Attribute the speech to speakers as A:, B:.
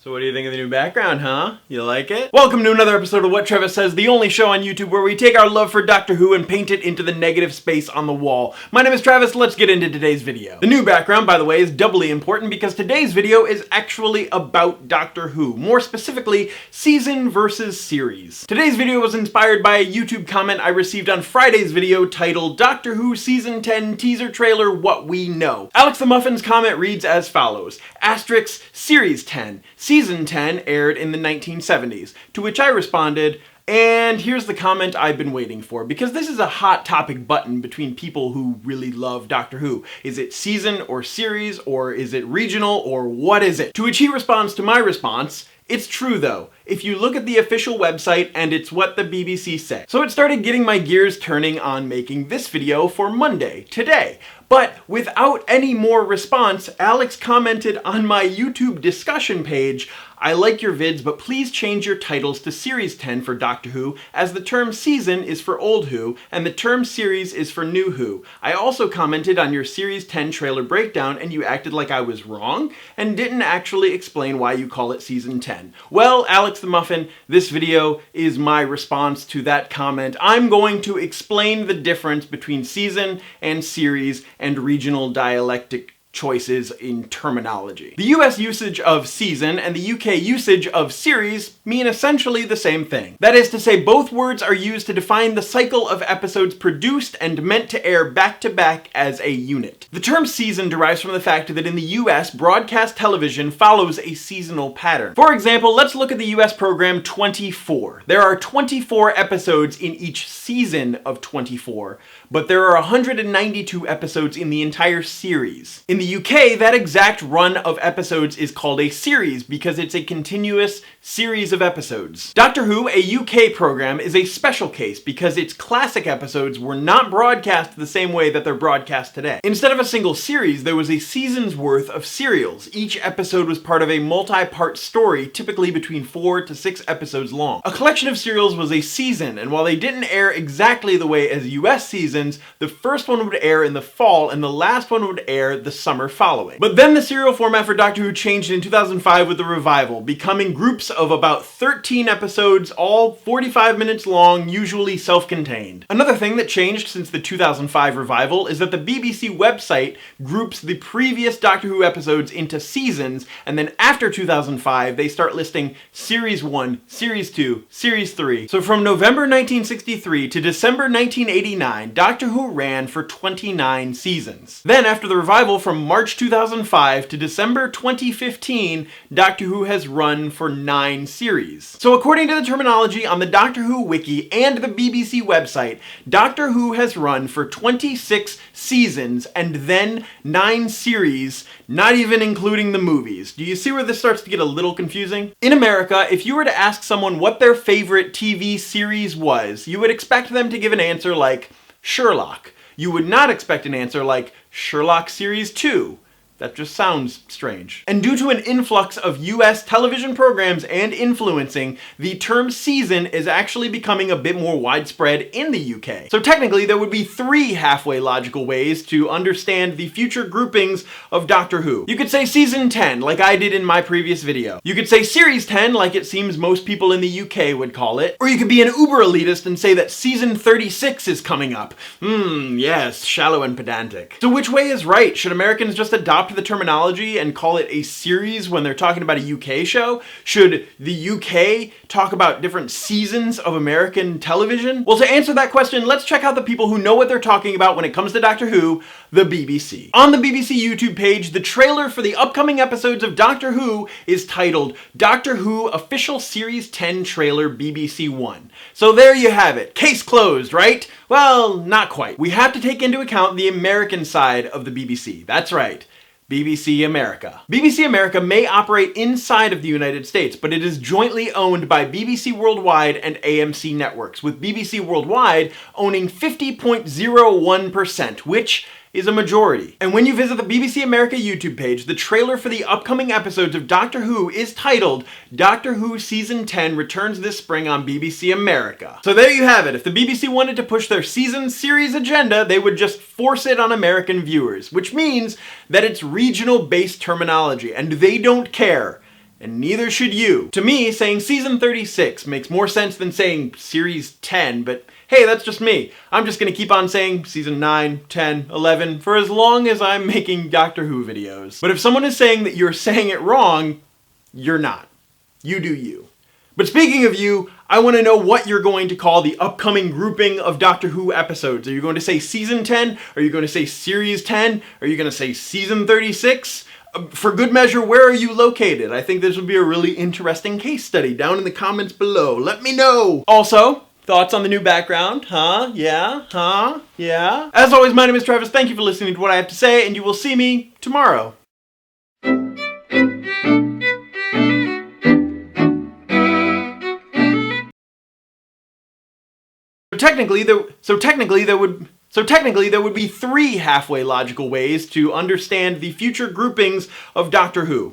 A: So what do you think of the new background, huh? You like it? Welcome to another episode of Whattravissays, the only show on YouTube where we take our love for Doctor Who and paint it into the negative space on the wall. My name is Travis, let's get into today's video. The new background, by the way, is doubly important because today's video is actually about Doctor Who. More specifically, season versus series. Today's video was inspired by a YouTube comment I received on Friday's video titled Doctor Who Season 10 Teaser Trailer What We Know. Alex the Muffin's comment reads as follows: Asterisk Series 10. Season 10 aired in the 1970s, to which I responded, and here's the comment I've been waiting for, because this is a hot topic button between people who really love Doctor Who. Is it season or series, or is it regional, or what is it? To which he responds to my response, it's true though, if you look at the official website and it's what the BBC say. So it started getting my gears turning on making this video for Monday, today. But without any more response, Alex commented on my YouTube discussion page, I like your vids, but please change your titles to Series 10 for Doctor Who, as the term season is for old Who, and the term series is for new Who. I also commented on your Series 10 trailer breakdown, and you acted like I was wrong, and didn't actually explain why you call it Season 10. Well, Alex the Muffin, this video is my response to that comment. I'm going to explain the difference between season and series and regional dialectic choices in terminology. The US usage of season and the UK usage of series mean essentially the same thing. That is to say, both words are used to define the cycle of episodes produced and meant to air back to back as a unit. The term season derives from the fact that in the US, broadcast television follows a seasonal pattern. For example, let's look at the US program 24. There are 24 episodes in each season of 24, but there are 192 episodes in the entire series. In the UK, that exact run of episodes is called a series because it's a continuous series of episodes. Doctor Who, a UK program, is a special case because its classic episodes were not broadcast the same way that they're broadcast today. Instead of a single series, there was a season's worth of serials. Each episode was part of a multi-part story, typically between 4 to 6 episodes long. A collection of serials was a season, and while they didn't air exactly the way as US seasons, the first one would air in the fall and the last one would air the summer following. But then the serial format for Doctor Who changed in 2005 with the revival, becoming groups of about 13 episodes, all 45 minutes long, usually self-contained. Another thing that changed since the 2005 revival is that the BBC website groups the previous Doctor Who episodes into seasons, and then after 2005 they start listing Series 1, Series 2, Series 3. So from November 1963 to December 1989, Doctor Who ran for 29 seasons. Then after the revival from March 2005 to December 2015, Doctor Who has run for 9 series. So according to the terminology on the Doctor Who wiki and the BBC website, Doctor Who has run for 26 seasons and then 9 series, not even including the movies. Do you see where this starts to get a little confusing? In America, if you were to ask someone what their favorite TV series was, you would expect them to give an answer like Sherlock. You would not expect an answer like Sherlock Series 2. That just sounds strange. And due to an influx of US television programs and influencing, the term season is actually becoming a bit more widespread in the UK. So technically there would be 3 halfway logical ways to understand the future groupings of Doctor Who. You could say Season 10, like I did in my previous video. You could say Series 10, like it seems most people in the UK would call it. Or you could be an uber elitist and say that Season 36 is coming up. Yes, shallow and pedantic. So which way is right? Should Americans just adopt the terminology and call it a series when they're talking about a UK show? Should the UK talk about different seasons of American television? Well, to answer that question, let's check out the people who know what they're talking about when it comes to Doctor Who, the BBC. On the BBC YouTube page, the trailer for the upcoming episodes of Doctor Who is titled Doctor Who Official Series 10 Trailer BBC One. So there you have it. Case closed, right? Well, not quite. We have to take into account the American side of the BBC. That's right. BBC America. BBC America may operate inside of the United States, but it is jointly owned by BBC Worldwide and AMC Networks, with BBC Worldwide owning 50.01%, which is a majority. And when you visit the BBC America YouTube page, the trailer for the upcoming episodes of Doctor Who is titled Doctor Who Season 10 returns this spring on BBC America. So there you have it. If the BBC wanted to push their season series agenda, they would just force it on American viewers, which means that it's regional-based terminology, and they don't care. And neither should you. To me, saying season 36 makes more sense than saying series 10, but hey, that's just me. I'm just gonna keep on saying season 9, 10, 11 for as long as I'm making Doctor Who videos. But if someone is saying that you're saying it wrong, you're not. You do you. But speaking of you, I want to know what you're going to call the upcoming grouping of Doctor Who episodes. Are you going to say season 10? Are you going to say series 10? Are you going to say season 36? For good measure, where are you located? I think this would be a really interesting case study. Down in the comments below, let me know. Also, thoughts on the new background? Huh? Yeah? Huh? Yeah? As always, my name is Travis. Thank you for listening to what I have to say, and you will see me tomorrow. So technically there would be 3 halfway logical ways to understand the future groupings of Doctor Who.